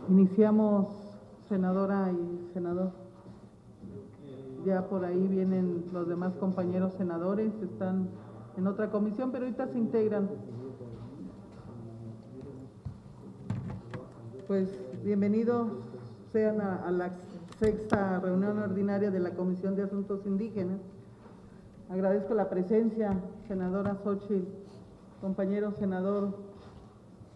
Iniciamos, senadora y senador. Ya por ahí vienen los demás compañeros senadores, están en otra comisión, pero ahorita se integran. Pues bienvenidos sean a la sexta reunión ordinaria de la Comisión de Asuntos Indígenas. Agradezco la presencia, senadora Xóchitl, compañero senador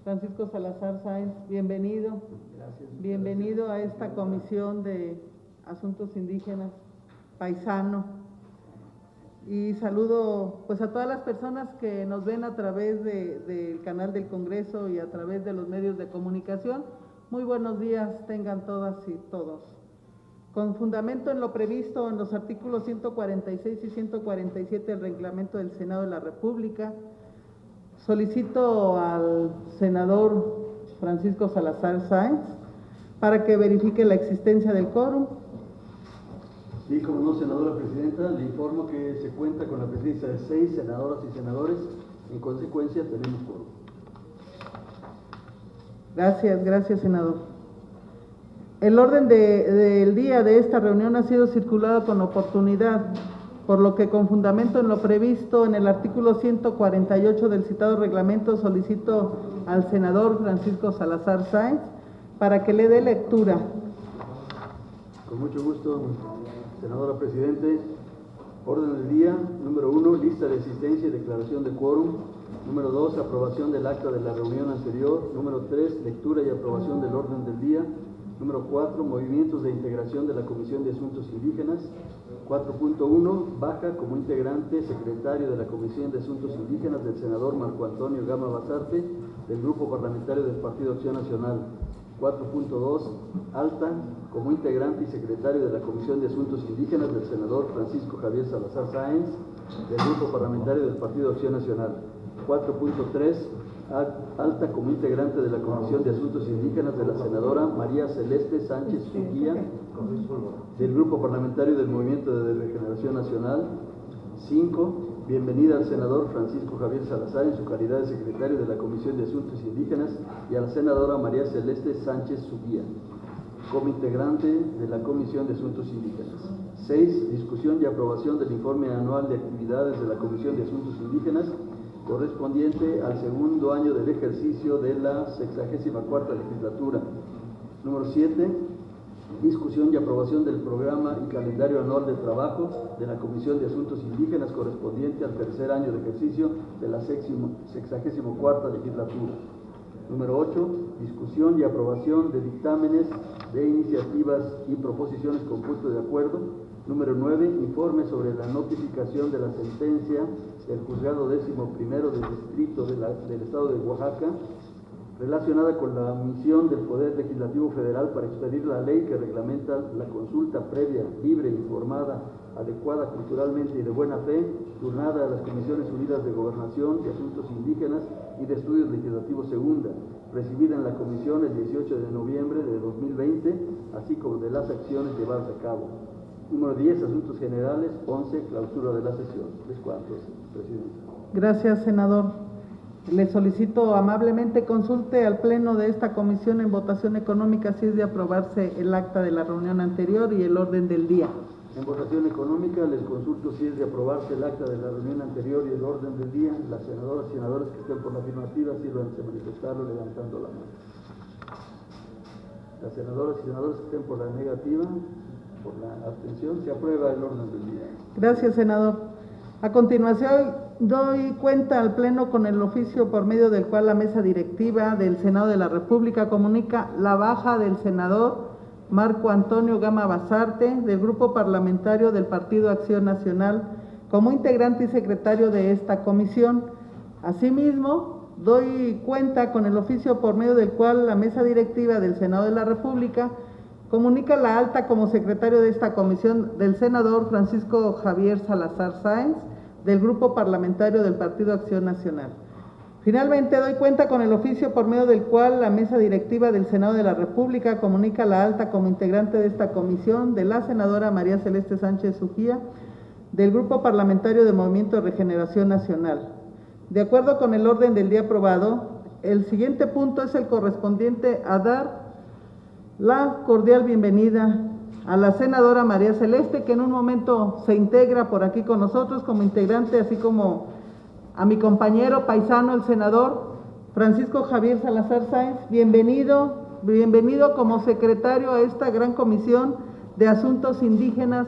Francisco Salazar Sáenz, bienvenido. Gracias. Bienvenido a esta Comisión de Asuntos Indígenas, paisano. Y saludo pues a todas las personas que nos ven a través del canal del Congreso y a través de los medios de comunicación. Muy buenos días tengan todas y todos. Con fundamento en lo previsto en los artículos 146 y 147 del Reglamento del Senado de la República, solicito al senador Francisco Salazar Sáenz para que verifique la existencia del quórum. Sí, como no, senadora presidenta, le informo que se cuenta con la presencia de 6 senadoras y senadores. En consecuencia, tenemos quórum. Gracias, senador. El orden del día de esta reunión ha sido circulado con oportunidad, por lo que con fundamento en lo previsto en el artículo 148 del citado reglamento solicito al senador Francisco Salazar Sáenz para que le dé lectura. Con mucho gusto, senadora presidente. Orden del día, número 1, lista de asistencia y declaración de quórum. Número 2, aprobación del acta de la reunión anterior. Número 3, lectura y aprobación del orden del día. Número 4, movimientos de integración de la Comisión de Asuntos Indígenas. 4.1, baja como integrante secretario de la Comisión de Asuntos Indígenas del senador Marco Antonio Gama Basarte, del Grupo Parlamentario del Partido Acción Nacional. 4.2, alta como integrante y secretario de la Comisión de Asuntos Indígenas del senador Francisco Javier Salazar Sáenz, del Grupo Parlamentario del Partido Acción Nacional. 4.3, alta como integrante de la Comisión de Asuntos Indígenas de la senadora María Celeste Sánchez Suguía, del Grupo Parlamentario del Movimiento de Regeneración Nacional. 5, bienvenida al senador Francisco Javier Salazar en su calidad de secretario de la Comisión de Asuntos Indígenas y a la senadora María Celeste Sánchez Suguía, como integrante de la Comisión de Asuntos Indígenas. 6, discusión y aprobación del informe anual de actividades de la Comisión de Asuntos Indígenas correspondiente al segundo año del ejercicio de la 64ª legislatura. Número 7, discusión y aprobación del programa y calendario anual de trabajo de la Comisión de Asuntos Indígenas correspondiente al tercer año de ejercicio de la 64ª legislatura. Número 8, discusión y aprobación de dictámenes de iniciativas y proposiciones con punto de acuerdo. Número 9, informe sobre la notificación de la sentencia del Juzgado 11º del Distrito del Estado de Oaxaca, relacionada con la omisión del Poder Legislativo Federal para expedir la ley que reglamenta la consulta previa, libre, informada, adecuada culturalmente y de buena fe, turnada a las Comisiones Unidas de Gobernación, de Asuntos Indígenas y de Estudios Legislativos Segunda, recibida en la Comisión el 18 de noviembre de 2020, así como de las acciones llevadas a cabo. Número 10, asuntos generales. 11, clausura de la sesión. ¿Les cuántos, presidente? Gracias, senador. Le solicito amablemente consulte al Pleno de esta comisión en votación económica si es de aprobarse el acta de la reunión anterior y el orden del día. En votación económica les consulto si es de aprobarse el acta de la reunión anterior y el orden del día. Las senadoras y senadores que estén por la afirmativa sírvanse a manifestarlo levantando la mano. Las senadoras y senadores que estén por la negativa, por la abstención, se aprueba el orden del día. Gracias, senador. A continuación, doy cuenta al Pleno con el oficio por medio del cual la mesa directiva del Senado de la República comunica la baja del senador Marco Antonio Gama Basarte del Grupo Parlamentario del Partido Acción Nacional como integrante y secretario de esta comisión. Asimismo, doy cuenta con el oficio por medio del cual la mesa directiva del Senado de la República comunica la alta como secretario de esta comisión del senador Francisco Javier Salazar Sáenz, del Grupo Parlamentario del Partido Acción Nacional. Finalmente, doy cuenta con el oficio por medio del cual la mesa directiva del Senado de la República comunica la alta como integrante de esta comisión de la senadora María Celeste Sánchez Suguía, del Grupo Parlamentario de Movimiento de Regeneración Nacional. De acuerdo con el orden del día aprobado, el siguiente punto es el correspondiente a dar la cordial bienvenida a la senadora María Celeste, que en un momento se integra por aquí con nosotros como integrante, así como a mi compañero paisano, el senador Francisco Javier Salazar Sáenz. Bienvenido como secretario a esta gran comisión de asuntos indígenas,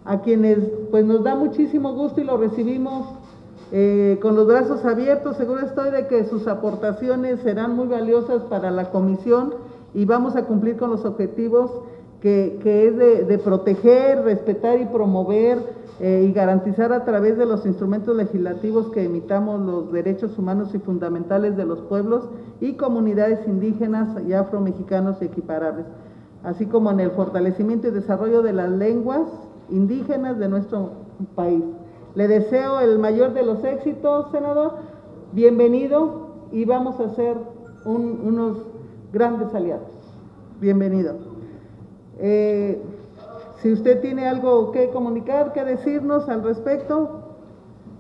a quienes pues nos da muchísimo gusto y lo recibimos con los brazos abiertos. Seguro estoy de que sus aportaciones serán muy valiosas para la comisión y vamos a cumplir con los objetivos que es de proteger, respetar y promover y garantizar a través de los instrumentos legislativos que emitamos los derechos humanos y fundamentales de los pueblos y comunidades indígenas y afromexicanos y equiparables, así como en el fortalecimiento y desarrollo de las lenguas indígenas de nuestro país. Le deseo el mayor de los éxitos, senador. Bienvenido y vamos a ser unos grandes aliados. Bienvenido. Si usted tiene algo que comunicar, que decirnos al respecto,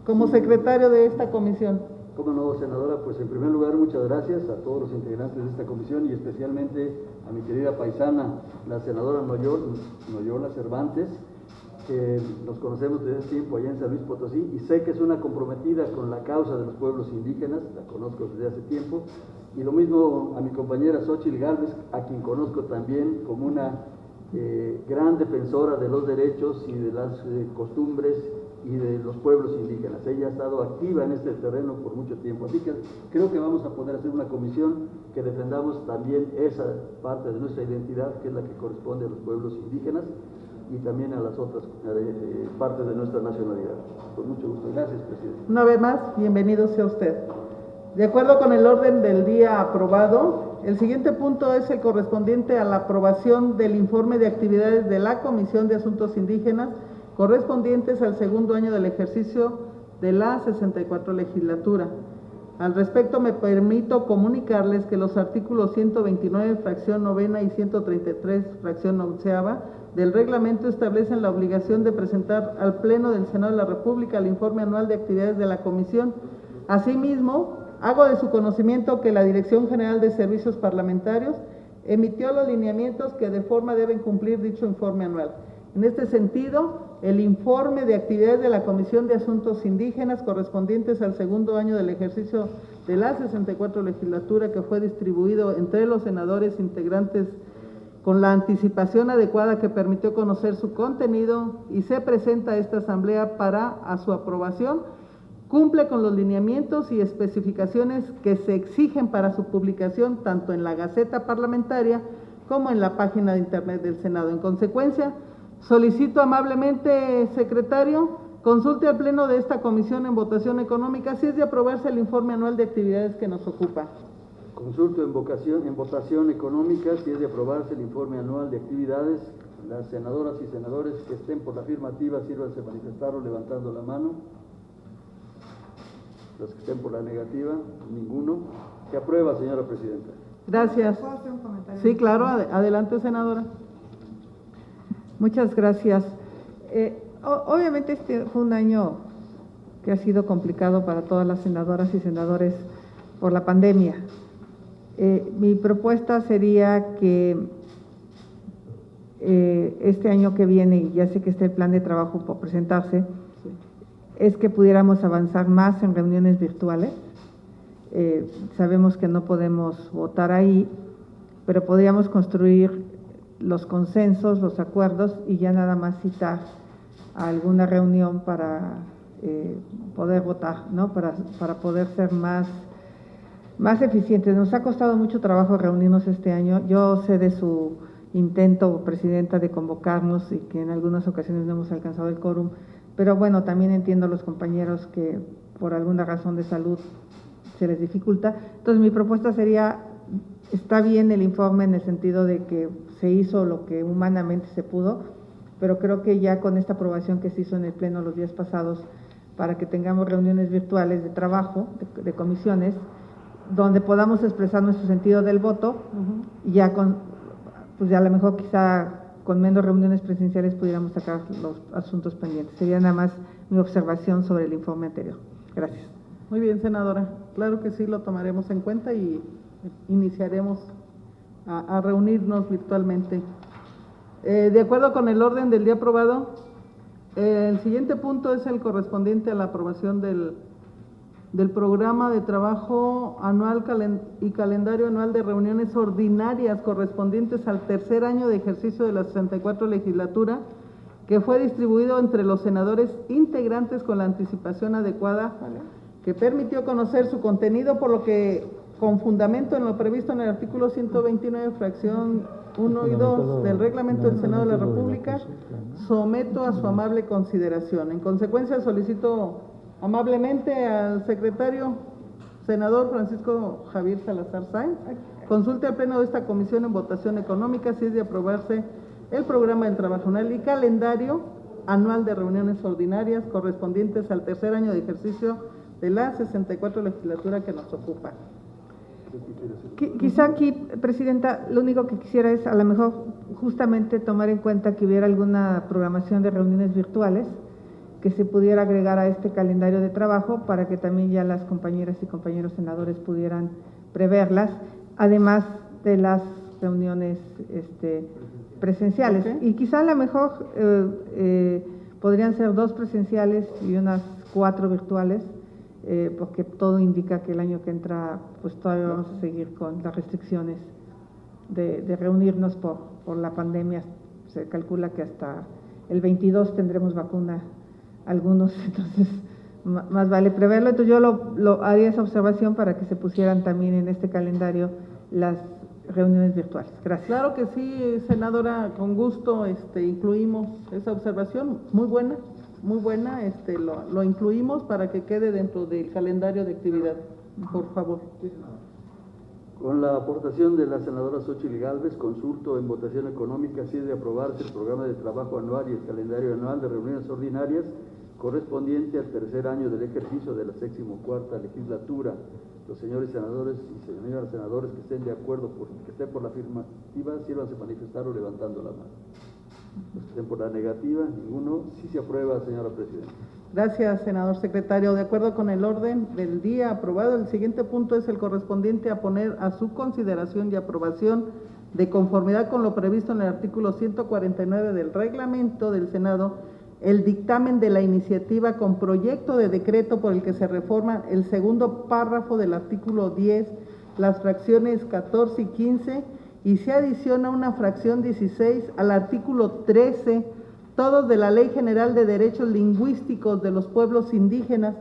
como secretario de esta comisión. Cómo no, senadora, pues en primer lugar muchas gracias a todos los integrantes de esta comisión y especialmente a mi querida paisana, la senadora Noyola Cervantes, que nos conocemos desde hace tiempo allá en San Luis Potosí y sé que es una comprometida con la causa de los pueblos indígenas, la conozco desde hace tiempo, y lo mismo a mi compañera Xóchitl Gálvez, a quien conozco también como una gran defensora de los derechos y de las costumbres y de los pueblos indígenas. Ella ha estado activa en este terreno por mucho tiempo, así que creo que vamos a poder hacer una comisión que defendamos también esa parte de nuestra identidad, que es la que corresponde a los pueblos indígenas y también a las otras partes de nuestra nacionalidad. Con mucho gusto. Gracias, presidente. Una vez más, bienvenido sea usted. De acuerdo con el orden del día aprobado, el siguiente punto es el correspondiente a la aprobación del informe de actividades de la Comisión de Asuntos Indígenas correspondientes al segundo año del ejercicio de la 64 legislatura. Al respecto, me permito comunicarles que los artículos 129, fracción novena y 133, fracción onceava del reglamento establecen la obligación de presentar al Pleno del Senado de la República el informe anual de actividades de la Comisión. Asimismo, hago de su conocimiento que la Dirección General de Servicios Parlamentarios emitió los lineamientos que de forma deben cumplir dicho informe anual. En este sentido, el informe de actividades de la Comisión de Asuntos Indígenas correspondientes al segundo año del ejercicio de la 64 legislatura, que fue distribuido entre los senadores integrantes con la anticipación adecuada que permitió conocer su contenido y se presenta a esta asamblea para a su aprobación, cumple con los lineamientos y especificaciones que se exigen para su publicación tanto en la Gaceta Parlamentaria como en la página de internet del Senado. En consecuencia, solicito amablemente, secretario, consulte al Pleno de esta comisión en votación económica si es de aprobarse el informe anual de actividades que nos ocupa. Consulto en votación económica si es de aprobarse el informe anual de actividades. Las senadoras y senadores que estén por la afirmativa, sírvanse a manifestarlo levantando la mano. Los que estén por la negativa, ninguno. Se aprueba, señora presidenta. Gracias. ¿Puedo hacer un comentario? Sí, claro, adelante, senadora. Muchas gracias. Obviamente este fue un año que ha sido complicado para todas las senadoras y senadores por la pandemia. Mi propuesta sería que este año que viene, y ya sé que está el plan de trabajo por presentarse, es que pudiéramos avanzar más en reuniones virtuales. Sabemos que no podemos votar ahí, pero podríamos construir los consensos, los acuerdos y ya nada más citar a alguna reunión para poder votar, ¿no? Para poder ser más eficientes. Nos ha costado mucho trabajo reunirnos este año. Yo sé de su intento, presidenta, de convocarnos y que en algunas ocasiones no hemos alcanzado el quórum, pero bueno, también entiendo a los compañeros que por alguna razón de salud se les dificulta. Entonces mi propuesta sería, está bien el informe en el sentido de que se hizo lo que humanamente se pudo, pero creo que ya con esta aprobación que se hizo en el Pleno los días pasados, para que tengamos reuniones virtuales de trabajo, de comisiones, donde podamos expresar nuestro sentido del voto, y ya pues ya a lo mejor quizá con menos reuniones presenciales pudiéramos sacar los asuntos pendientes. Sería nada más mi observación sobre el informe anterior. Gracias. Muy bien, senadora. Claro que sí, lo tomaremos en cuenta y iniciaremos a reunirnos virtualmente. De acuerdo con el orden del día aprobado, el siguiente punto es el correspondiente a la aprobación del programa de trabajo anual y calendario anual de reuniones ordinarias correspondientes al tercer año de ejercicio de la 64 legislatura, que fue distribuido entre los senadores integrantes con la anticipación adecuada, que permitió conocer su contenido, por lo que, con fundamento en lo previsto en el artículo 129, fracción 1 y 2 del reglamento del Senado de la República, someto a su amable consideración. En consecuencia, solicito amablemente al secretario, senador Francisco Javier Salazar Sáenz, consulte al pleno de esta comisión en votación económica si es de aprobarse el programa del trabajo anual y calendario anual de reuniones ordinarias correspondientes al tercer año de ejercicio de la 64 legislatura que nos ocupa. Quizá aquí, Presidenta, lo único que quisiera es a lo mejor justamente tomar en cuenta que hubiera alguna programación de reuniones virtuales que se pudiera agregar a este calendario de trabajo para que también ya las compañeras y compañeros senadores pudieran preverlas, además de las reuniones presenciales. Okay. Y quizá a lo mejor podrían ser 2 presenciales y unas 4 virtuales, porque todo indica que el año que entra pues todavía vamos a seguir con las restricciones de reunirnos por la pandemia. Se calcula que hasta el 22 tendremos vacuna algunos, entonces más vale preverlo. Entonces yo lo haría esa observación para que se pusieran también en este calendario las reuniones virtuales. Gracias. Claro que sí, senadora, con gusto incluimos esa observación, muy buena, lo incluimos para que quede dentro del calendario de actividad, por favor. Con la aportación de la senadora Xóchitl Gálvez, consulto en votación económica si es de aprobarse el programa de trabajo anual y el calendario anual de reuniones ordinarias correspondiente al tercer año del ejercicio de la 64ª legislatura. Los señores senadores y señoras senadores que estén de acuerdo, que estén por la afirmativa, sírvanse manifestarlo levantando la mano. Los que estén por la negativa, ninguno. Sí se aprueba, señora Presidenta. Gracias, senador secretario. De acuerdo con el orden del día aprobado, el siguiente punto es el correspondiente a poner a su consideración y aprobación, de conformidad con lo previsto en el artículo 149 del reglamento del Senado, el dictamen de la iniciativa con proyecto de decreto por el que se reforma el segundo párrafo del artículo 10, las fracciones 14 y 15, y se adiciona una fracción 16 al artículo 13, todos de la Ley General de Derechos Lingüísticos de los Pueblos Indígenas,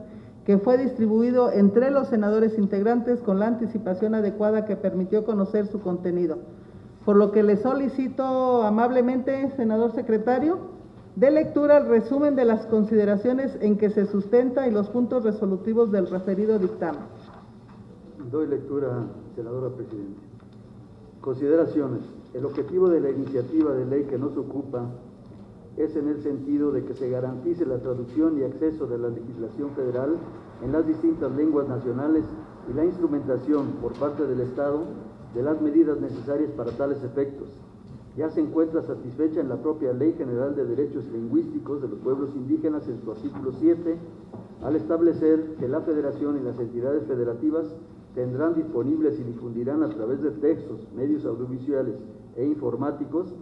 que fue distribuido entre los senadores integrantes con la anticipación adecuada que permitió conocer su contenido. Por lo que le solicito amablemente, senador secretario, de lectura el resumen de las consideraciones en que se sustenta y los puntos resolutivos del referido dictamen. Doy lectura, senadora Presidenta. Consideraciones. El objetivo de la iniciativa de ley que nos ocupa es en el sentido de que se garantice la traducción y acceso de la legislación federal en las distintas lenguas nacionales y la instrumentación por parte del Estado de las medidas necesarias para tales efectos. Ya se encuentra satisfecha en la propia Ley General de Derechos Lingüísticos de los Pueblos Indígenas en su artículo 7, al establecer que la Federación y las entidades federativas tendrán disponibles y difundirán a través de textos, medios audiovisuales e informáticos,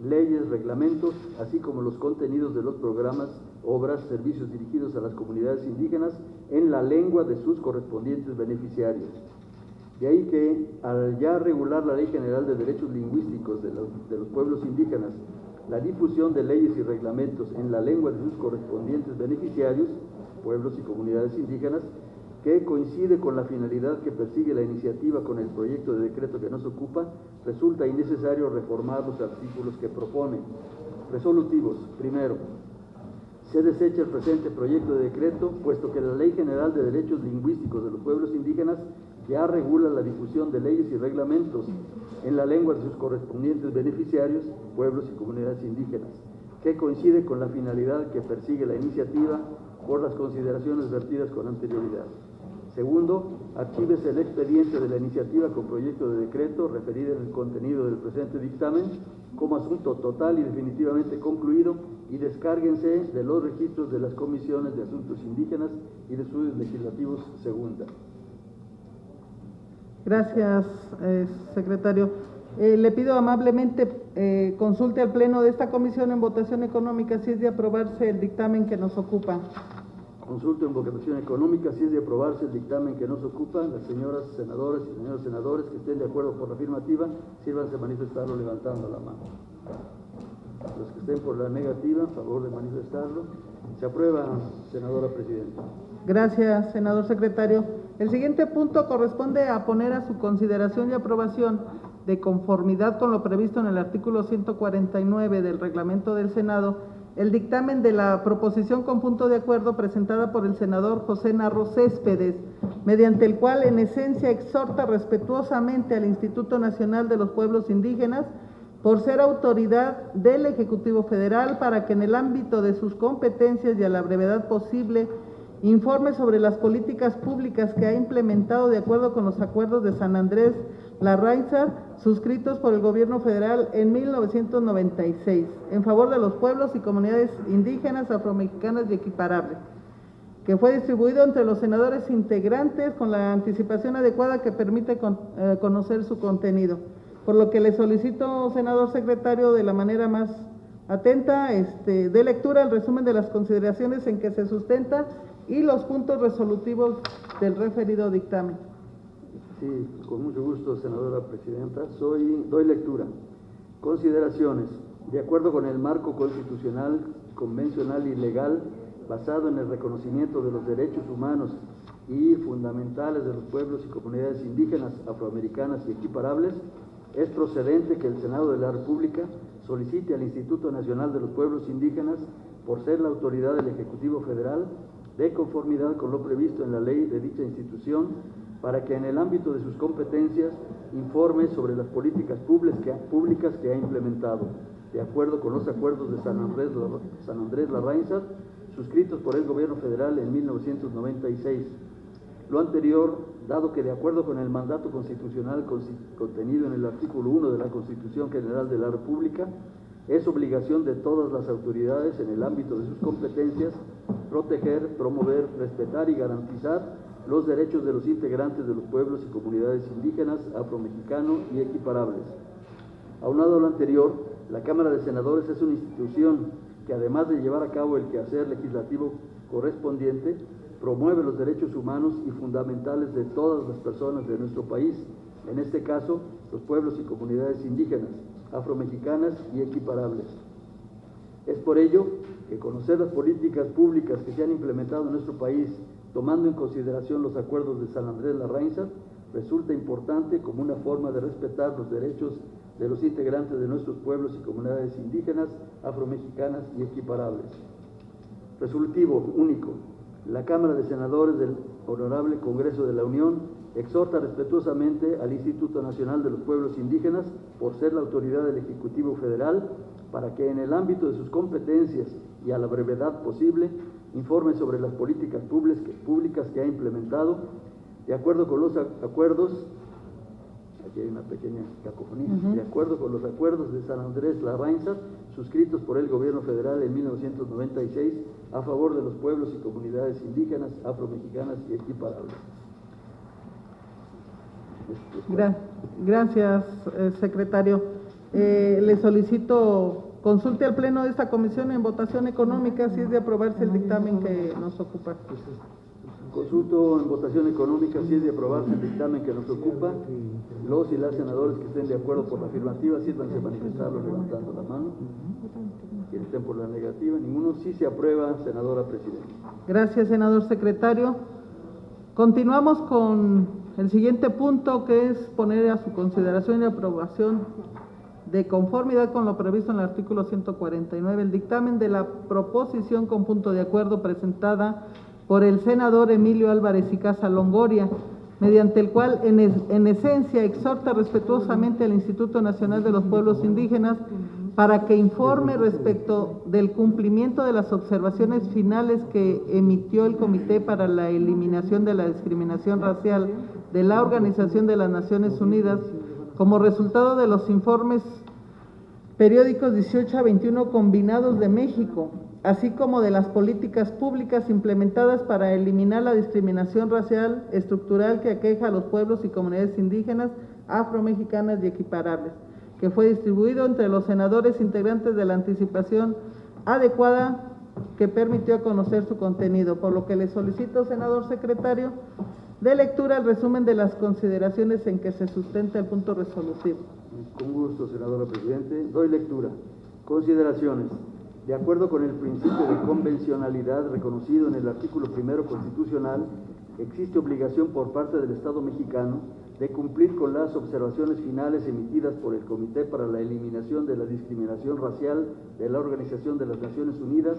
leyes, reglamentos, así como los contenidos de los programas, obras, servicios dirigidos a las comunidades indígenas en la lengua de sus correspondientes beneficiarios. De ahí que, al ya regular la Ley General de Derechos Lingüísticos de los Pueblos Indígenas, la difusión de leyes y reglamentos en la lengua de sus correspondientes beneficiarios, pueblos y comunidades indígenas, que coincide con la finalidad que persigue la iniciativa con el proyecto de decreto que nos ocupa, resulta innecesario reformar los artículos que propone. Resolutivos. Primero, se desecha el presente proyecto de decreto, puesto que la Ley General de Derechos Lingüísticos de los Pueblos Indígenas ya regula la difusión de leyes y reglamentos en la lengua de sus correspondientes beneficiarios, pueblos y comunidades indígenas, que coincide con la finalidad que persigue la iniciativa por las consideraciones vertidas con anterioridad. Segundo, archívese el expediente de la iniciativa con proyecto de decreto referido en el contenido del presente dictamen como asunto total y definitivamente concluido y descárguense de los registros de las comisiones de asuntos indígenas y de estudios legislativos segunda. Gracias, secretario. Le pido amablemente consulte al Pleno de esta comisión en votación económica si es de aprobarse el dictamen que nos ocupa. Consulto en votación económica si es de aprobarse el dictamen que nos ocupa. Las señoras senadoras y señores senadores que estén de acuerdo por la afirmativa, sírvanse a manifestarlo levantando la mano. Los que estén por la negativa, a favor de manifestarlo. Se aprueba, senadora presidenta. Gracias, senador secretario. El siguiente punto corresponde a poner a su consideración y aprobación, de conformidad con lo previsto en el artículo 149 del reglamento del Senado, el dictamen de la proposición con punto de acuerdo presentada por el senador José Narro Céspedes, mediante el cual en esencia exhorta respetuosamente al Instituto Nacional de los Pueblos Indígenas, por ser autoridad del Ejecutivo Federal, para que en el ámbito de sus competencias y a la brevedad posible informe sobre las políticas públicas que ha implementado de acuerdo con los acuerdos de San Andrés Larraíza, suscritos por el Gobierno Federal en 1996, en favor de los pueblos y comunidades indígenas, afromexicanas y equiparables, que fue distribuido entre los senadores integrantes con la anticipación adecuada que permite conocer su contenido. Por lo que le solicito, senador secretario, de la manera más atenta, de lectura al resumen de las consideraciones en que se sustenta y los puntos resolutivos del referido dictamen. Sí, con mucho gusto, senadora presidenta. Doy lectura. Consideraciones. De acuerdo con el marco constitucional, convencional y legal, basado en el reconocimiento de los derechos humanos y fundamentales de los pueblos y comunidades indígenas, afroamericanas y equiparables, es procedente que el Senado de la República solicite al Instituto Nacional de los Pueblos Indígenas, por ser la autoridad del Ejecutivo Federal, de conformidad con lo previsto en la ley de dicha institución, para que en el ámbito de sus competencias informe sobre las políticas públicas que ha implementado, de acuerdo con los acuerdos de San Andrés Larraíza, suscritos por el Gobierno Federal en 1996. Lo anterior, dado que de acuerdo con el mandato constitucional contenido en el artículo 1 de la Constitución General de la República, es obligación de todas las autoridades en el ámbito de sus competencias proteger, promover, respetar y garantizar los derechos de los integrantes de los pueblos y comunidades indígenas, afromexicanos y equiparables. Aunado a lo anterior, la Cámara de Senadores es una institución que, además de llevar a cabo el quehacer legislativo correspondiente, promueve los derechos humanos y fundamentales de todas las personas de nuestro país, en este caso, los pueblos y comunidades indígenas, afromexicanas y equiparables. Es por ello que conocer las políticas públicas que se han implementado en nuestro país, tomando en consideración los acuerdos de San Andrés Larraíza, resulta importante como una forma de respetar los derechos de los integrantes de nuestros pueblos y comunidades indígenas, afromexicanas y equiparables. Resolutivo único. La Cámara de Senadores del Honorable Congreso de la Unión exhorta respetuosamente al Instituto Nacional de los Pueblos Indígenas, por ser la autoridad del Ejecutivo Federal, para que en el ámbito de sus competencias y a la brevedad posible informe sobre las políticas públicas que ha implementado, de acuerdo con los acuerdos, aquí hay una pequeña cacofonía, de acuerdo con los acuerdos de San Andrés Larraíza, suscritos por el Gobierno Federal en 1996, a favor de los pueblos y comunidades indígenas, afromexicanas y equiparables. Gracias, secretario. Le solicito consulte al Pleno de esta comisión en votación económica si es de aprobarse el dictamen que nos ocupa. Consulto en votación económica si es de aprobarse el dictamen que nos ocupa. Los y las senadores que estén de acuerdo por la afirmativa, sírvanse a manifestarlo levantando la mano. Quienes estén por la negativa, ninguno. Sí se aprueba, senadora presidenta. Gracias, senador secretario. Continuamos con el siguiente punto, que es poner a su consideración y aprobación, de conformidad con lo previsto en el artículo 149, el dictamen de la proposición con punto de acuerdo presentada por el senador Emilio Álvarez y Casa Longoria, mediante el cual en esencia exhorta respetuosamente al Instituto Nacional de los Pueblos Indígenas para que informe respecto del cumplimiento de las observaciones finales que emitió el Comité para la Eliminación de la Discriminación Racial de la Organización de las Naciones Unidas, como resultado de los informes periódicos 18 a 21 combinados de México, así como de las políticas públicas implementadas para eliminar la discriminación racial estructural que aqueja a los pueblos y comunidades indígenas, afromexicanas y equiparables, que fue distribuido entre los senadores integrantes de la anticipación adecuada que permitió conocer su contenido, por lo que le solicito, senador secretario, de lectura el resumen de las consideraciones en que se sustenta el punto resolutivo. Con gusto, senadora presidente. Doy lectura. Consideraciones. De acuerdo con el principio de convencionalidad reconocido en el artículo 1 constitucional, existe obligación por parte del Estado mexicano de cumplir con las observaciones finales emitidas por el Comité para la Eliminación de la Discriminación Racial de la Organización de las Naciones Unidas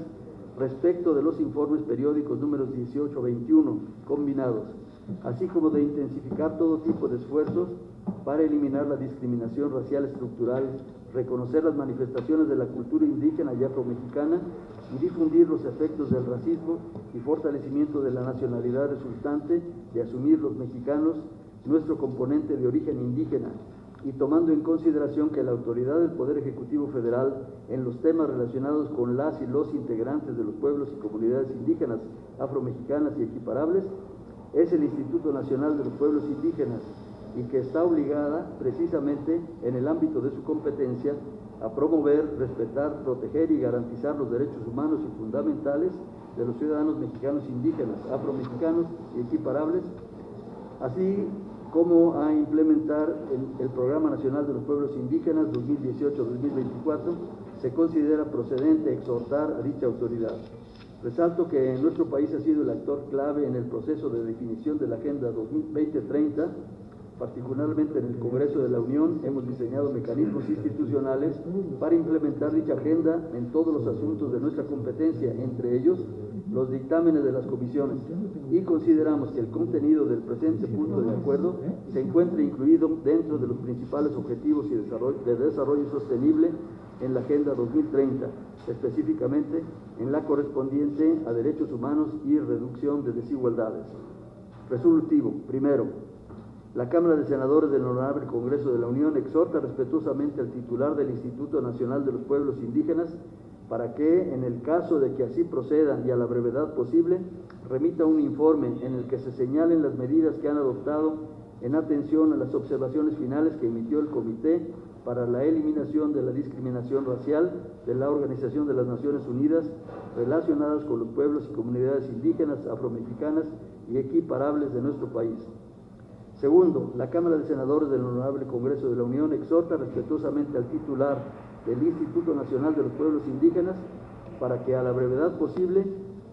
respecto de los informes periódicos números 18-21 combinados, así como de intensificar todo tipo de esfuerzos para eliminar la discriminación racial estructural, reconocer las manifestaciones de la cultura indígena y afromexicana y difundir los efectos del racismo y fortalecimiento de la nacionalidad resultante de asumir los mexicanos nuestro componente de origen indígena, y tomando en consideración que la autoridad del Poder Ejecutivo Federal en los temas relacionados con las y los integrantes de los pueblos y comunidades indígenas, afromexicanas y equiparables es el Instituto Nacional de los Pueblos Indígenas, y que está obligada precisamente en el ámbito de su competencia a promover, respetar, proteger y garantizar los derechos humanos y fundamentales de los ciudadanos mexicanos indígenas, afromexicanos y equiparables, así como a implementar el Programa Nacional de los Pueblos Indígenas 2018-2024, se considera procedente exhortar a dicha autoridad. Resalto que nuestro país ha sido el actor clave en el proceso de definición de la Agenda 2030, particularmente en el Congreso de la Unión. Hemos diseñado mecanismos institucionales para implementar dicha agenda en todos los asuntos de nuestra competencia, entre ellos los dictámenes de las comisiones, y consideramos que el contenido del presente punto de acuerdo se encuentra incluido dentro de los principales objetivos y de desarrollo sostenible en la Agenda 2030, específicamente en la correspondiente a derechos humanos y reducción de desigualdades. Resolutivo. Primero, la Cámara de Senadores del Honorable Congreso de la Unión exhorta respetuosamente al titular del Instituto Nacional de los Pueblos Indígenas para que, en el caso de que así proceda y a la brevedad posible, remita un informe en el que se señalen las medidas que han adoptado en atención a las observaciones finales que emitió el Comité para la Eliminación de la Discriminación Racial de la Organización de las Naciones Unidas relacionadas con los pueblos y comunidades indígenas, afromexicanas y equiparables de nuestro país. Segundo, la Cámara de Senadores del Honorable Congreso de la Unión exhorta respetuosamente al titular del Instituto Nacional de los Pueblos Indígenas para que a la brevedad posible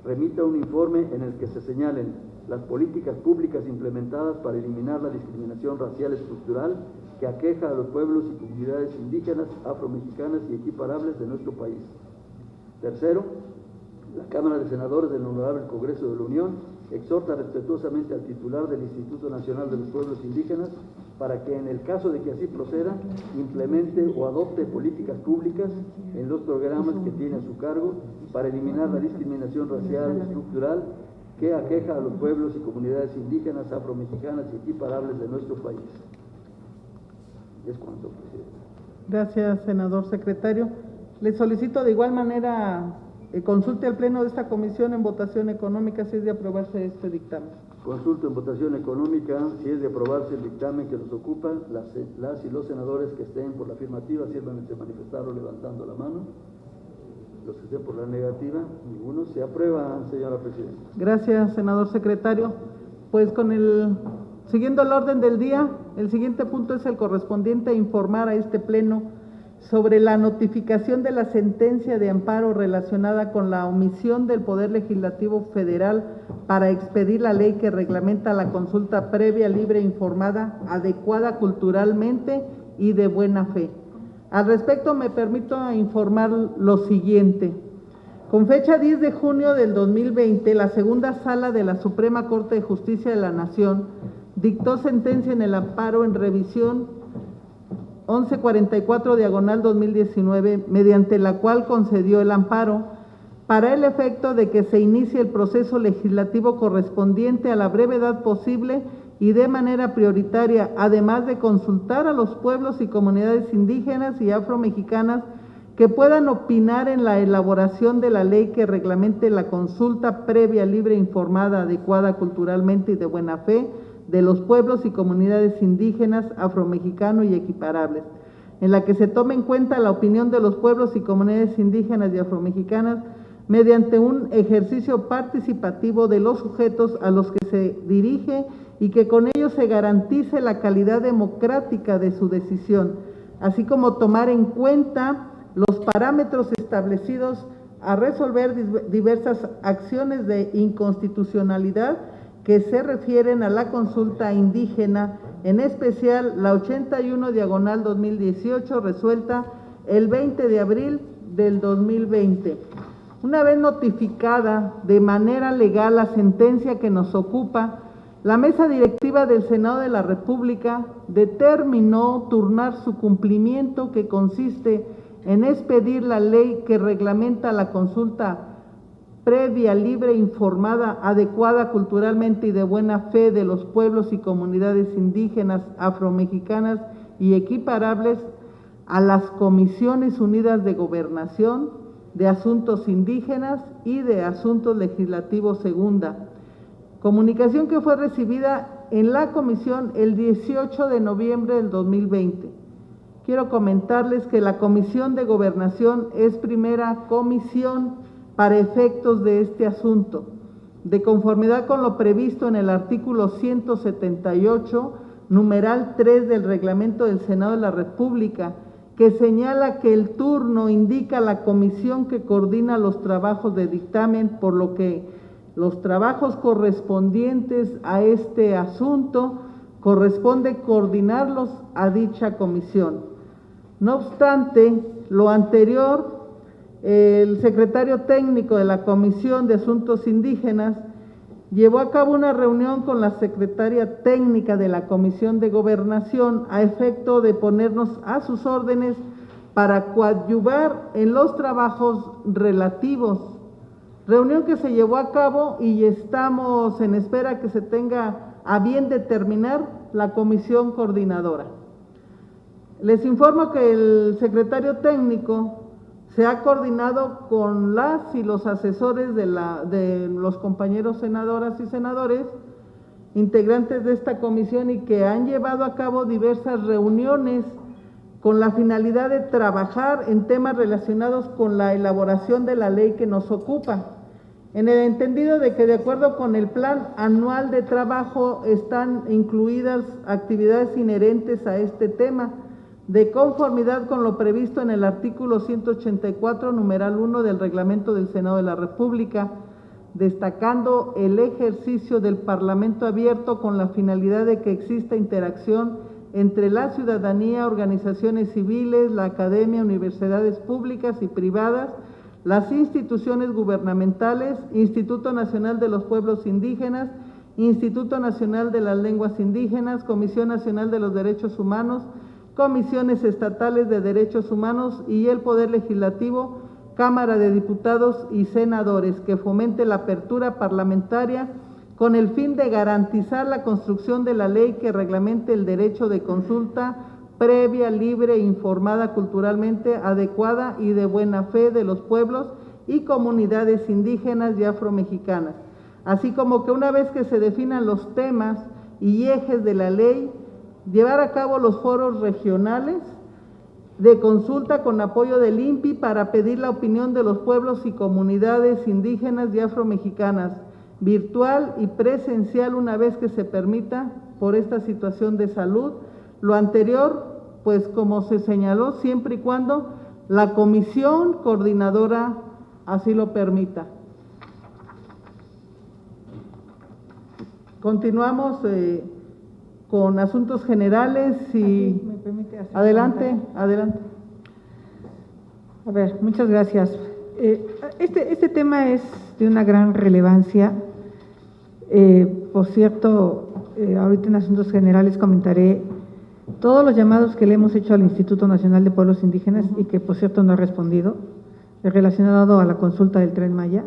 remita un informe en el que se señalen las políticas públicas implementadas para eliminar la discriminación racial estructural que aqueja a los pueblos y comunidades indígenas, afromexicanas y equiparables de nuestro país. Tercero, la Cámara de Senadores del Honorable Congreso de la Unión exhorta respetuosamente al titular del Instituto Nacional de los Pueblos Indígenas para que, en el caso de que así proceda, implemente o adopte políticas públicas en los programas que tiene a su cargo para eliminar la discriminación racial estructural que aqueja a los pueblos y comunidades indígenas, afromexicanas y equiparables de nuestro país. Es cuanto, presidente. Gracias, senador secretario. Le solicito de igual manera consulte al Pleno de esta comisión en votación económica si es de aprobarse este dictamen. Consulto en votación económica si es de aprobarse el dictamen que nos ocupa. Las y los senadores que estén por la afirmativa sírvanse de manifestarlo levantando la mano. Los que estén por la negativa, ninguno. Se aprueba, señora presidenta. Gracias, senador secretario. Pues siguiendo el orden del día, el siguiente punto es el correspondiente a informar a este Pleno sobre la notificación de la sentencia de amparo relacionada con la omisión del Poder Legislativo Federal para expedir la ley que reglamenta la consulta previa, libre e informada, adecuada culturalmente y de buena fe. Al respecto, me permito informar lo siguiente. Con fecha 10 de junio del 2020, la segunda sala de la Suprema Corte de Justicia de la Nación dictó sentencia en el amparo en revisión 1144/2019, mediante la cual concedió el amparo para el efecto de que se inicie el proceso legislativo correspondiente a la brevedad posible y de manera prioritaria, además de consultar a los pueblos y comunidades indígenas y afromexicanas que puedan opinar en la elaboración de la ley que reglamente la consulta previa, libre, informada, adecuada culturalmente y de buena fe, de los pueblos y comunidades indígenas, afromexicanos y equiparables, en la que se tome en cuenta la opinión de los pueblos y comunidades indígenas y afromexicanas mediante un ejercicio participativo de los sujetos a los que se dirige y que con ello se garantice la calidad democrática de su decisión, así como tomar en cuenta los parámetros establecidos a resolver diversas acciones de inconstitucionalidad que se refieren a la consulta indígena, en especial la 81/2018, resuelta el 20 de abril del 2020. Una vez notificada de manera legal la sentencia que nos ocupa, la mesa directiva del Senado de la República determinó turnar su cumplimiento, que consiste en expedir la ley que reglamenta la consulta previa, libre, informada, adecuada culturalmente y de buena fe de los pueblos y comunidades indígenas, afromexicanas y equiparables, a las Comisiones Unidas de Gobernación, de Asuntos Indígenas y de Asuntos Legislativos Segunda. Comunicación que fue recibida en la comisión el 18 de noviembre del 2020. Quiero comentarles que la Comisión de Gobernación es primera comisión para efectos de este asunto, de conformidad con lo previsto en el artículo 178, numeral 3 del Reglamento del Senado de la República, que señala que el turno indica la comisión que coordina los trabajos de dictamen, por lo que los trabajos correspondientes a este asunto corresponde coordinarlos a dicha comisión. No obstante lo anterior, el secretario técnico de la Comisión de Asuntos Indígenas llevó a cabo una reunión con la secretaria técnica de la Comisión de Gobernación a efecto de ponernos a sus órdenes para coadyuvar en los trabajos relativos. Reunión que se llevó a cabo y estamos en espera que se tenga a bien determinar la comisión coordinadora. Les informo que el secretario técnico se ha coordinado con las y los asesores de los compañeros senadoras y senadores, integrantes de esta comisión, y que han llevado a cabo diversas reuniones con la finalidad de trabajar en temas relacionados con la elaboración de la ley que nos ocupa, en el entendido de que de acuerdo con el plan anual de trabajo están incluidas actividades inherentes a este tema, de conformidad con lo previsto en el artículo 184, numeral 1 del Reglamento del Senado de la República, destacando el ejercicio del Parlamento abierto con la finalidad de que exista interacción entre la ciudadanía, organizaciones civiles, la academia, universidades públicas y privadas, las instituciones gubernamentales, Instituto Nacional de los Pueblos Indígenas, Instituto Nacional de las Lenguas Indígenas, Comisión Nacional de los Derechos Humanos, comisiones estatales de derechos humanos y el Poder Legislativo, Cámara de Diputados y Senadores, que fomente la apertura parlamentaria con el fin de garantizar la construcción de la ley que reglamente el derecho de consulta previa, libre, informada, culturalmente adecuada y de buena fe de los pueblos y comunidades indígenas y afromexicanas, así como que una vez que se definan los temas y ejes de la ley, llevar a cabo los foros regionales de consulta con apoyo del INPI para pedir la opinión de los pueblos y comunidades indígenas y afromexicanas, virtual y presencial una vez que se permita por esta situación de salud. Lo anterior, pues como se señaló, siempre y cuando la comisión coordinadora así lo permita. Continuamos con asuntos generales y ¿Me permite hacer adelante. A ver, muchas gracias. Este tema es de una gran relevancia. Por cierto, ahorita en asuntos generales comentaré todos los llamados que le hemos hecho al Instituto Nacional de Pueblos Indígenas y que por cierto no ha respondido, relacionado a la consulta del Tren Maya,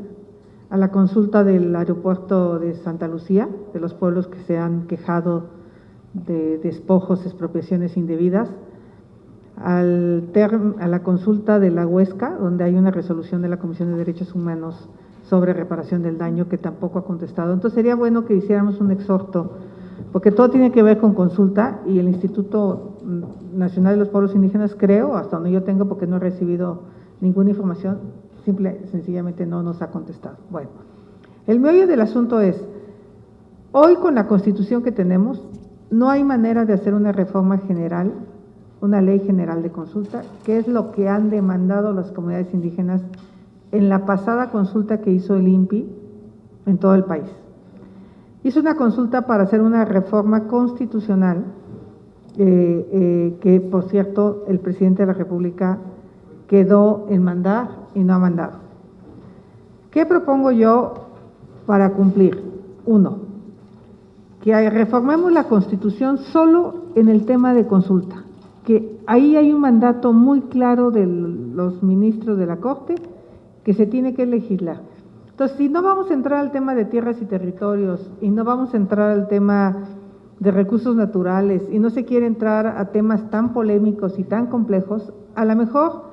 a la consulta del aeropuerto de Santa Lucía, de los pueblos que se han quejado de despojos, expropiaciones indebidas, a la consulta de la Huesca, donde hay una resolución de la Comisión de Derechos Humanos sobre reparación del daño que tampoco ha contestado. Entonces sería bueno que hiciéramos un exhorto porque todo tiene que ver con consulta y el Instituto Nacional de los Pueblos Indígenas, creo, hasta donde yo tengo, porque no he recibido ninguna información, sencillamente no nos ha contestado. Bueno, el meollo del asunto es, hoy con la Constitución que tenemos, no hay manera de hacer una reforma general, una ley general de consulta, que es lo que han demandado las comunidades indígenas en la pasada consulta que hizo el INPI en todo el país. Hizo una consulta para hacer una reforma constitucional que, por cierto, el presidente de la República quedó en mandar y no ha mandado. ¿Qué propongo yo para cumplir? Uno, que reformemos la Constitución solo en el tema de consulta, que ahí hay un mandato muy claro de los ministros de la Corte que se tiene que legislar. Entonces, si no vamos a entrar al tema de tierras y territorios y no vamos a entrar al tema de recursos naturales y no se quiere entrar a temas tan polémicos y tan complejos, a lo mejor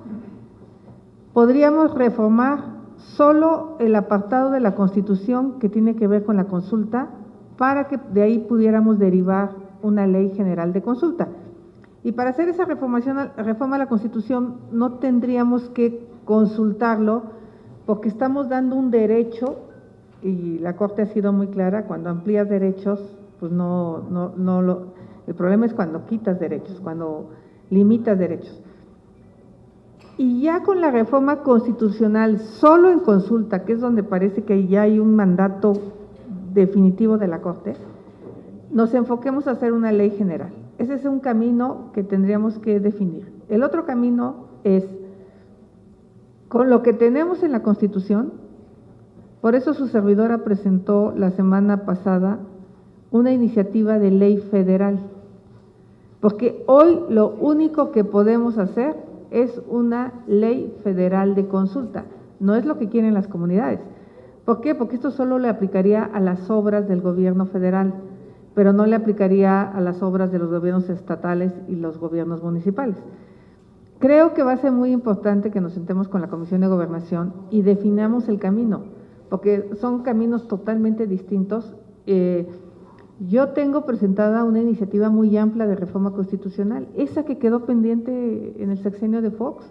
podríamos reformar solo el apartado de la Constitución que tiene que ver con la consulta para que de ahí pudiéramos derivar una ley general de consulta. Y para hacer esa reforma a la Constitución no tendríamos que consultarlo porque estamos dando un derecho, y la Corte ha sido muy clara, cuando amplías derechos, pues el problema es cuando quitas derechos, cuando limitas derechos. Y ya con la reforma constitucional, solo en consulta, que es donde parece que ya hay un mandato definitivo de la Corte, nos enfoquemos a hacer una ley general. Ese es un camino que tendríamos que definir. El otro camino es, con lo que tenemos en la Constitución, por eso su servidora presentó la semana pasada una iniciativa de ley federal, porque hoy lo único que podemos hacer es una ley federal de consulta, no es lo que quieren las comunidades. ¿Por qué? Porque esto solo le aplicaría a las obras del gobierno federal, pero no le aplicaría a las obras de los gobiernos estatales y los gobiernos municipales. Creo que va a ser muy importante que nos sentemos con la Comisión de Gobernación y definamos el camino, porque son caminos totalmente distintos. Yo tengo presentada una iniciativa muy amplia de reforma constitucional, esa que quedó pendiente en el sexenio de Fox,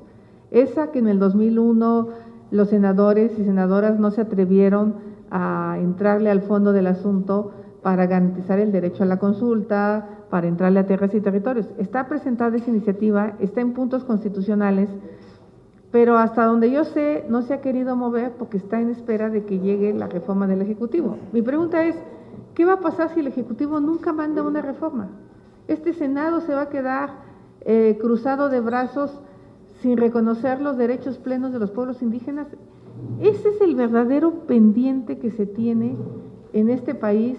esa que en el 2001 los senadores y senadoras no se atrevieron a entrarle al fondo del asunto para garantizar el derecho a la consulta, para entrarle a tierras y territorios. Está presentada esa iniciativa, está en puntos constitucionales, pero hasta donde yo sé no se ha querido mover porque está en espera de que llegue la reforma del Ejecutivo. Mi pregunta es, ¿qué va a pasar si el Ejecutivo nunca manda una reforma? Este Senado se va a quedar cruzado de brazos sin reconocer los derechos plenos de los pueblos indígenas. Ese es el verdadero pendiente que se tiene en este país,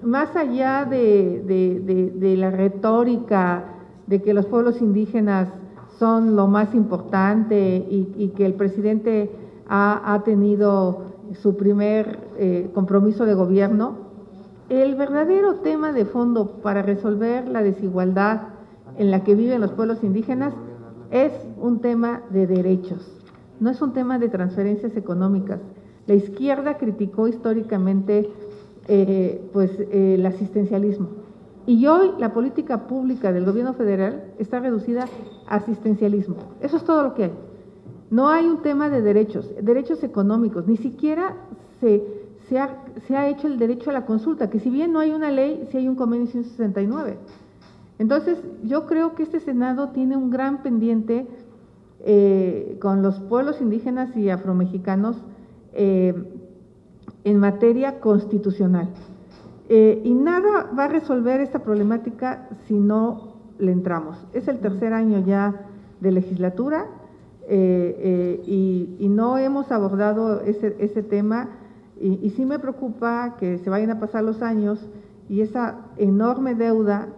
más allá de la retórica de que los pueblos indígenas son lo más importante y que el presidente ha tenido su primer compromiso de gobierno. El verdadero tema de fondo para resolver la desigualdad en la que viven los pueblos indígenas es un tema de derechos, no es un tema de transferencias económicas. La izquierda criticó históricamente el asistencialismo y hoy la política pública del gobierno federal está reducida a asistencialismo. Eso es todo lo que hay. No hay un tema de derechos económicos, ni siquiera se ha hecho el derecho a la consulta, que si bien no hay una ley, sí hay un convenio 169. Entonces, yo creo que este Senado tiene un gran pendiente con los pueblos indígenas y afromexicanos en materia constitucional. Y nada va a resolver esta problemática si no le entramos. Es el tercer año ya de legislatura y no hemos abordado ese tema y sí me preocupa que se vayan a pasar los años y esa enorme deuda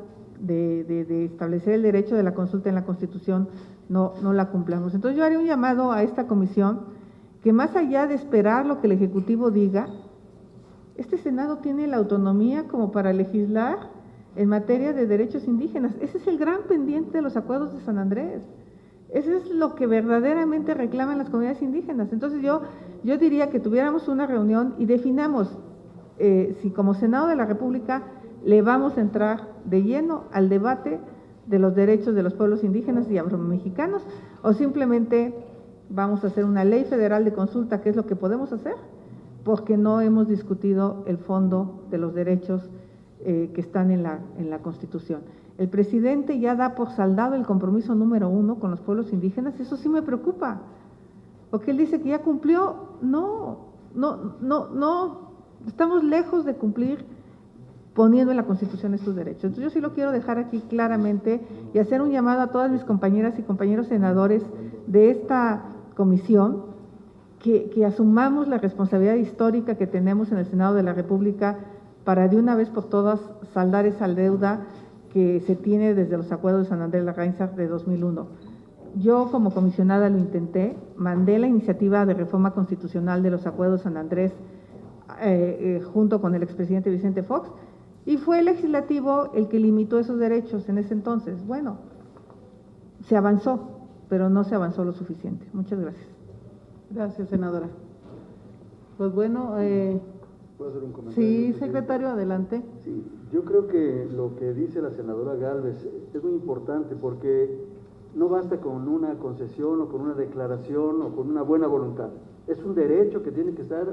de establecer el derecho de la consulta en la Constitución no la cumplamos. Entonces yo haré un llamado a esta comisión que más allá de esperar lo que el Ejecutivo diga, este Senado tiene la autonomía como para legislar en materia de derechos indígenas. Ese es el gran pendiente de los acuerdos de San Andrés. Eso es lo que verdaderamente reclaman las comunidades indígenas. Entonces yo diría que tuviéramos una reunión y definamos si como Senado de la República le vamos a entrar de lleno al debate de los derechos de los pueblos indígenas y afromexicanos, o simplemente vamos a hacer una ley federal de consulta, que es lo que podemos hacer, porque no hemos discutido el fondo de los derechos que están en la Constitución. El presidente ya da por saldado el compromiso número 1 con los pueblos indígenas, eso sí me preocupa, porque él dice que ya cumplió. No, estamos lejos de cumplir poniendo en la Constitución estos derechos. Entonces yo sí lo quiero dejar aquí claramente y hacer un llamado a todas mis compañeras y compañeros senadores de esta comisión, que asumamos la responsabilidad histórica que tenemos en el Senado de la República para de una vez por todas saldar esa deuda que se tiene desde los acuerdos de San Andrés Larraínzar de 2001. Yo como comisionada lo intenté, mandé la iniciativa de reforma constitucional de los acuerdos de San Andrés junto con el expresidente Vicente Fox, y fue el legislativo el que limitó esos derechos en ese entonces. Bueno, se avanzó, pero no se avanzó lo suficiente. Muchas gracias. Gracias, senadora. Pues bueno, ¿Puedo hacer un comentario? sí, secretario, adelante. Sí, yo creo que lo que dice la senadora Gálvez es muy importante, porque no basta con una concesión o con una declaración o con una buena voluntad. Es un derecho que tiene que estar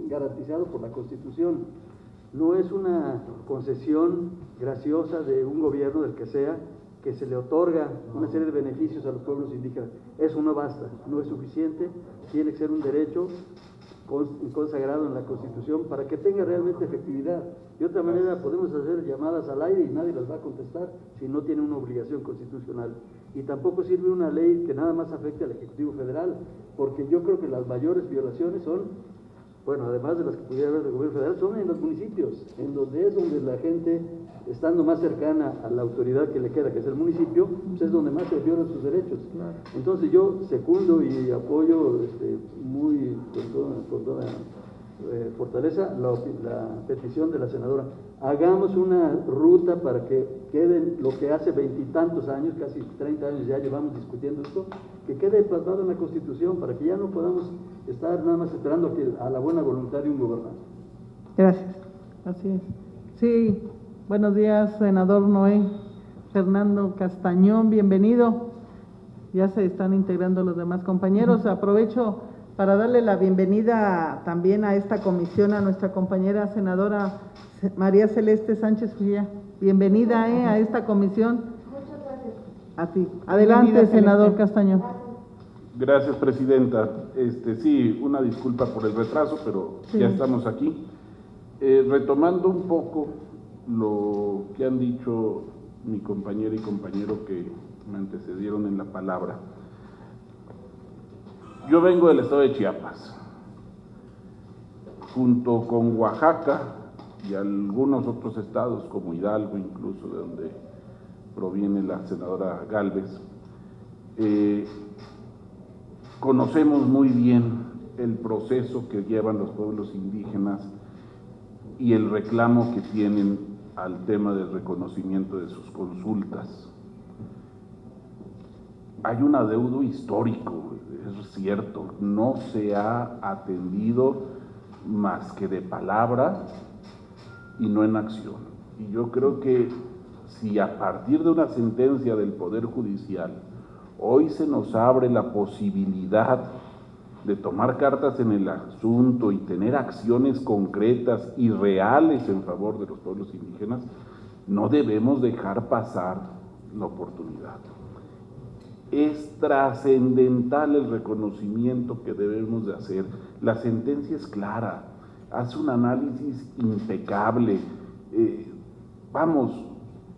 garantizado por la Constitución. No es una concesión graciosa de un gobierno, del que sea, que se le otorga una serie de beneficios a los pueblos indígenas. Eso no basta, no es suficiente, tiene que ser un derecho consagrado en la Constitución para que tenga realmente efectividad. De otra manera podemos hacer llamadas al aire y nadie las va a contestar si no tiene una obligación constitucional. Y tampoco sirve una ley que nada más afecte al Ejecutivo Federal, porque yo creo que las mayores violaciones son, bueno, además de las que pudiera haber del gobierno federal, son en los municipios, en donde es donde la gente, estando más cercana a la autoridad que le queda, que es el municipio, pues es donde más se violan sus derechos. Entonces yo secundo y apoyo muy con toda fortaleza la petición de la senadora. Hagamos una ruta para que quede lo que hace 20 y tantos años, casi 30 años ya llevamos discutiendo esto, que quede plasmado en la Constitución, para que ya no podamos estar nada más esperando a la buena voluntad de un gobernante. Gracias. Así es. Sí, buenos días, senador Noé Fernando Castañón, bienvenido. Ya se están integrando los demás compañeros. Aprovecho para darle la bienvenida también a esta comisión a nuestra compañera senadora María Celeste Sánchez Fría. Bienvenida a esta comisión. Muchas gracias. A ti. Adelante, senador Castañón. Gracias, presidenta. Sí, una disculpa por el retraso, pero sí, ya estamos aquí. Retomando un poco lo que han dicho mi compañera y compañero que me antecedieron en la palabra. Yo vengo del estado de Chiapas, junto con Oaxaca y algunos otros estados, como Hidalgo, incluso de donde proviene la senadora Gálvez. Conocemos muy bien el proceso que llevan los pueblos indígenas y el reclamo que tienen al tema del reconocimiento de sus consultas. Hay un adeudo histórico, es cierto, no se ha atendido más que de palabra y no en acción. Y yo creo que si a partir de una sentencia del Poder Judicial hoy se nos abre la posibilidad de tomar cartas en el asunto y tener acciones concretas y reales en favor de los pueblos indígenas, no debemos dejar pasar la oportunidad. Es trascendental el reconocimiento que debemos de hacer. La sentencia es clara, hace un análisis impecable.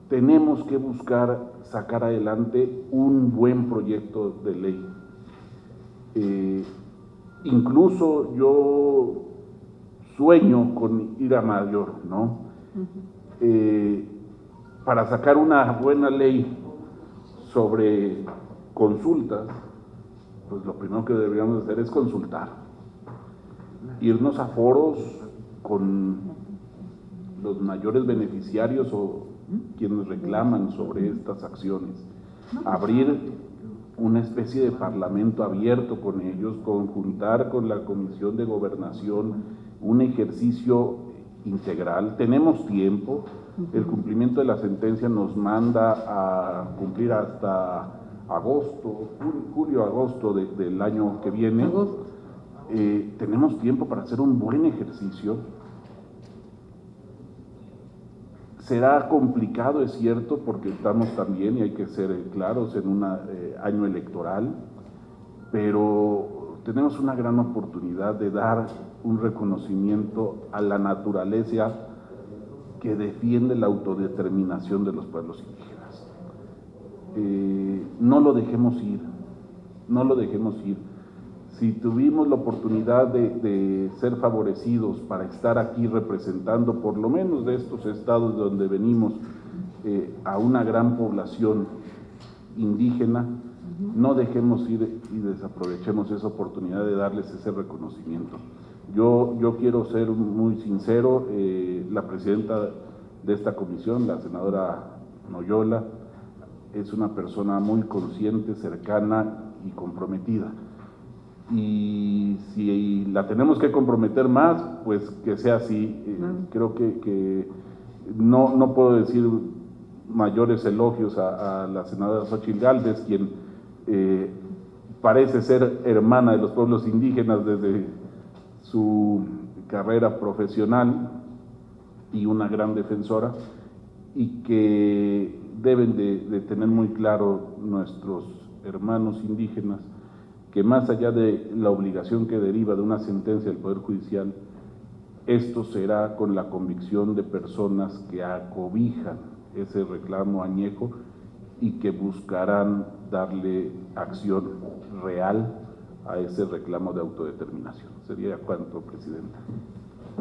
Tenemos que buscar sacar adelante un buen proyecto de ley. Incluso yo sueño con ir a mayor, ¿no? Para sacar una buena ley sobre consultas, pues lo primero que deberíamos hacer es consultar, irnos a foros con los mayores beneficiarios o quienes reclaman sobre estas acciones, abrir una especie de parlamento abierto con ellos, conjuntar con la Comisión de Gobernación un ejercicio integral. Tenemos tiempo, El cumplimiento de la sentencia nos manda a cumplir hasta agosto, julio-agosto del año que viene. Tenemos tiempo para hacer un buen ejercicio. Será complicado, es cierto, porque estamos también, y hay que ser claros, en un año electoral, pero tenemos una gran oportunidad de dar un reconocimiento a la naturaleza que defiende la autodeterminación de los pueblos indígenas. No lo dejemos ir, no lo dejemos ir. Si tuvimos la oportunidad de ser favorecidos para estar aquí representando, por lo menos de estos estados de donde venimos, a una gran población indígena, no dejemos ir y desaprovechemos esa oportunidad de darles ese reconocimiento. Yo quiero ser muy sincero, la presidenta de esta comisión, la senadora Noyola, es una persona muy consciente, cercana y comprometida. Y si la tenemos que comprometer más, pues que sea así. Creo que no puedo decir mayores elogios a la senadora Xóchitl Gálvez, quien parece ser hermana de los pueblos indígenas desde su carrera profesional y una gran defensora, y que deben de tener muy claro nuestros hermanos indígenas que más allá de la obligación que deriva de una sentencia del Poder Judicial, esto será con la convicción de personas que acobijan ese reclamo añejo y que buscarán darle acción real a ese reclamo de autodeterminación. Sería cuanto, Presidenta.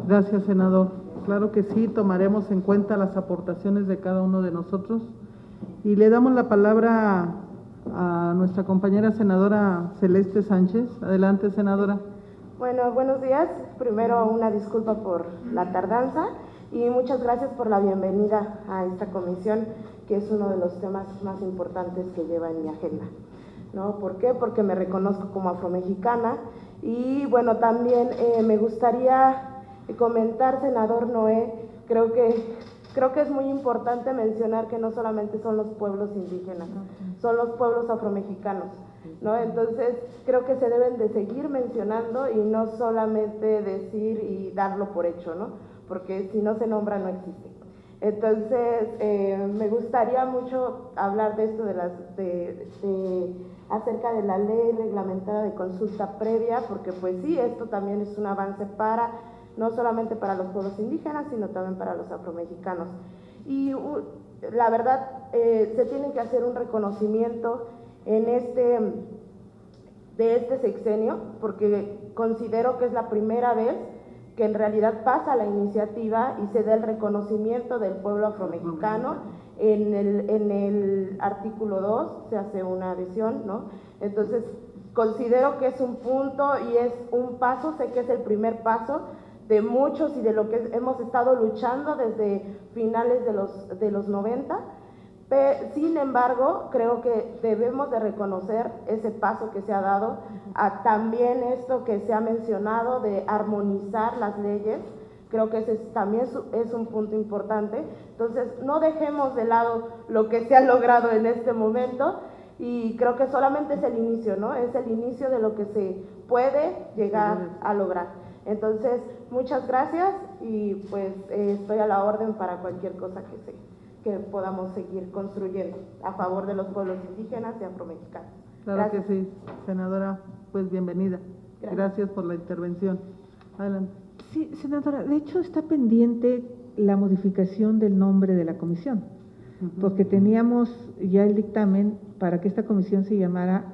Gracias, senador. Claro que sí, tomaremos en cuenta las aportaciones de cada uno de nosotros y le damos la palabra a nuestra compañera senadora Celeste Sánchez. Adelante, senadora. Bueno, buenos días. Primero, una disculpa por la tardanza y muchas gracias por la bienvenida a esta comisión, que es uno de los temas más importantes que lleva en mi agenda, ¿no? ¿Por qué? Porque me reconozco como afromexicana y bueno, también me gustaría comentar, senador Noé, creo que es muy importante mencionar que no solamente son los pueblos indígenas, son los pueblos afromexicanos, ¿no? Entonces, creo que se deben de seguir mencionando y no solamente decir y darlo por hecho, ¿no? Porque si no se nombra, no existe. Entonces, me gustaría mucho hablar de esto, acerca de la ley reglamentada de consulta previa, porque pues sí, esto también es un avance no solamente para los pueblos indígenas, sino también para los afromexicanos. Y la verdad, se tiene que hacer un reconocimiento de este sexenio, porque considero que es la primera vez que en realidad pasa la iniciativa y se da el reconocimiento del pueblo afromexicano. En el artículo 2 se hace una adhesión, ¿no? Entonces, considero que es un punto y es un paso, sé que es el primer paso de muchos y de lo que hemos estado luchando desde finales de los 90, sin embargo, creo que debemos de reconocer ese paso que se ha dado, también esto que se ha mencionado de armonizar las leyes, creo que ese también es un punto importante. Entonces, no dejemos de lado lo que se ha logrado en este momento y creo que solamente es el inicio, ¿no? Es el inicio de lo que se puede llegar a lograr. Entonces, muchas gracias y pues estoy a la orden para cualquier cosa que podamos seguir construyendo a favor de los pueblos indígenas y afromexicanos. Claro Gracias. que sí, senadora, pues bienvenida. Gracias por la intervención. Adelante. Sí, senadora, de hecho está pendiente la modificación del nombre de la comisión, porque teníamos ya el dictamen para que esta comisión se llamara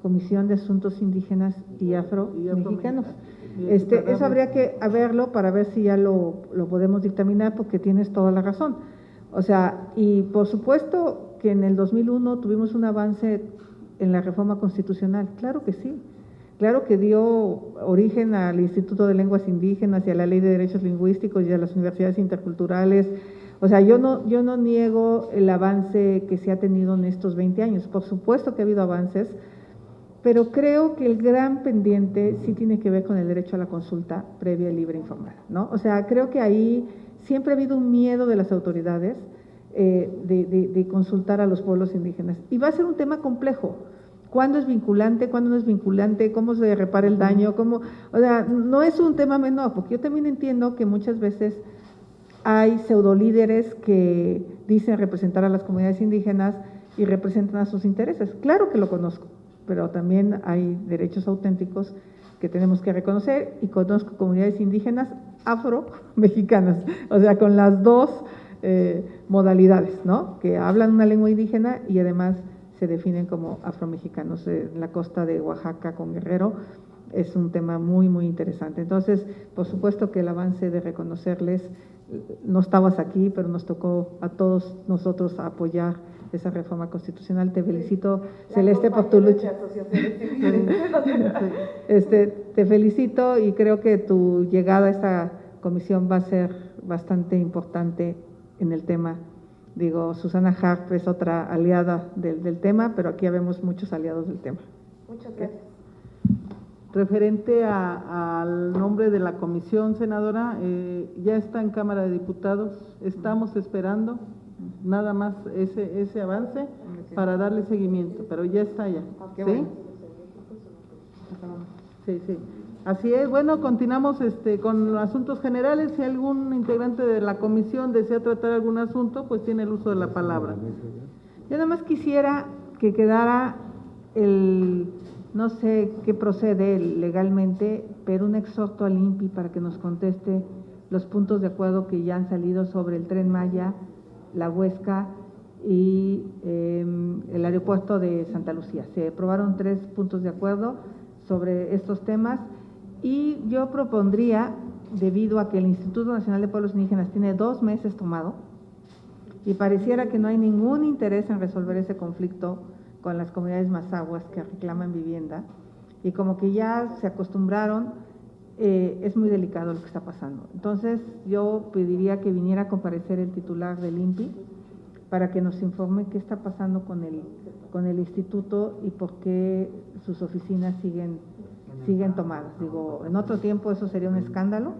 Comisión de Asuntos Indígenas y Afromexicanos. Eso habría que verlo para ver si ya lo podemos dictaminar, porque tienes toda la razón. O sea, y por supuesto que en el 2001 tuvimos un avance en la reforma constitucional, claro que sí. Claro que dio origen al Instituto de Lenguas Indígenas y a la Ley de Derechos Lingüísticos y a las universidades interculturales. O sea, yo no niego el avance que se ha tenido en estos 20 años. Por supuesto que ha habido avances, pero creo que el gran pendiente sí tiene que ver con el derecho a la consulta previa, libre e informada, ¿no? O sea, creo que ahí siempre ha habido un miedo de las autoridades de consultar a los pueblos indígenas. Y va a ser un tema complejo. ¿Cuándo es vinculante? ¿Cuándo no es vinculante? ¿Cómo se repara el daño? ¿Cómo? O sea, no es un tema menor, porque yo también entiendo que muchas veces hay pseudolíderes que dicen representar a las comunidades indígenas y representan a sus intereses. Claro que lo conozco, pero también hay derechos auténticos que tenemos que reconocer, y conozco comunidades indígenas afro-mexicanas, o sea, con las dos modalidades, ¿no? Que hablan una lengua indígena y además se definen como afromexicanos. En la costa de Oaxaca con Guerrero es un tema muy, muy interesante. Entonces, por supuesto que el avance de reconocerles, no estabas aquí, pero nos tocó a todos nosotros apoyar esa reforma constitucional. Te felicito, Celeste, por tu lucha. Te felicito y creo que tu llegada a esta comisión va a ser bastante importante en el tema. Digo, Susana Harp es otra aliada del tema, pero aquí vemos muchos aliados del tema. Muchas gracias. Referente al nombre de la comisión, senadora, ya está en Cámara de Diputados, estamos esperando nada más ese avance para darle seguimiento, pero ya está allá. ¿Sí? Bueno. Sí, sí. Así es. Bueno, continuamos con los asuntos generales. Si algún integrante de la comisión desea tratar algún asunto, pues tiene el uso de la palabra. Yo nada más quisiera que quedara no sé qué procede legalmente, pero un exhorto al INPI para que nos conteste los puntos de acuerdo que ya han salido sobre el Tren Maya, la Huesca y el aeropuerto de Santa Lucía. Se aprobaron 3 puntos de acuerdo sobre estos temas, y yo propondría, debido a que el Instituto Nacional de Pueblos Indígenas tiene 2 meses tomado y pareciera que no hay ningún interés en resolver ese conflicto con las comunidades mazahuas que reclaman vivienda, y como que ya se acostumbraron, es muy delicado lo que está pasando. Entonces yo pediría que viniera a comparecer el titular del INPI para que nos informe qué está pasando con el instituto y por qué sus oficinas siguen tomadas. Digo, en otro tiempo eso sería un escándalo,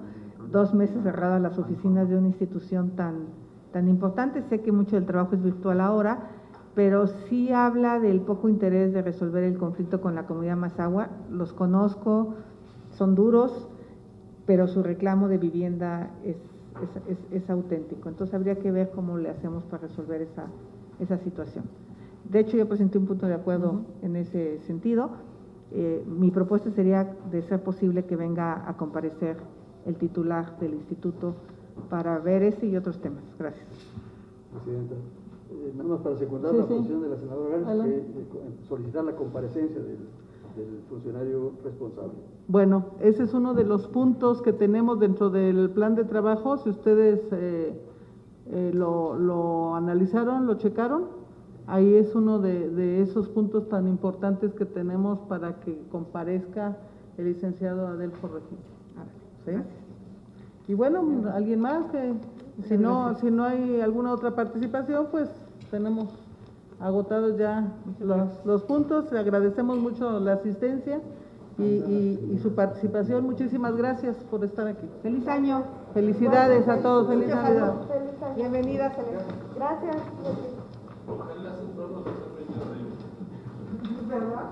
2 meses cerradas las oficinas de una institución tan importante. Sé que mucho del trabajo es virtual ahora, pero sí habla del poco interés de resolver el conflicto con la comunidad mazahua. Los conozco, son duros, pero su reclamo de vivienda es auténtico. Entonces habría que ver cómo le hacemos para resolver esa situación. De hecho, yo presenté un punto de acuerdo en ese sentido. Mi propuesta sería, de ser posible, que venga a comparecer el titular del instituto para ver ese y otros temas. Gracias. Presidenta, nada más para secundar la posición de la senadora Gálvez, solicitar la comparecencia del funcionario responsable. Bueno, ese es uno de los puntos que tenemos dentro del plan de trabajo. Si ustedes lo analizaron, lo checaron, ahí es uno de esos puntos tan importantes que tenemos para que comparezca el licenciado Adelfo Regil. ¿Sí? Y bueno, ¿alguien más? Si no hay alguna otra participación, pues tenemos agotados ya los puntos. Le agradecemos mucho la asistencia y su participación. Muchísimas gracias por estar aquí. ¡Feliz año! Felicidades a todos. ¡Feliz Navidad! Bienvenida, Celeste. Gracias. Ojalá se todos los ¿Verdad?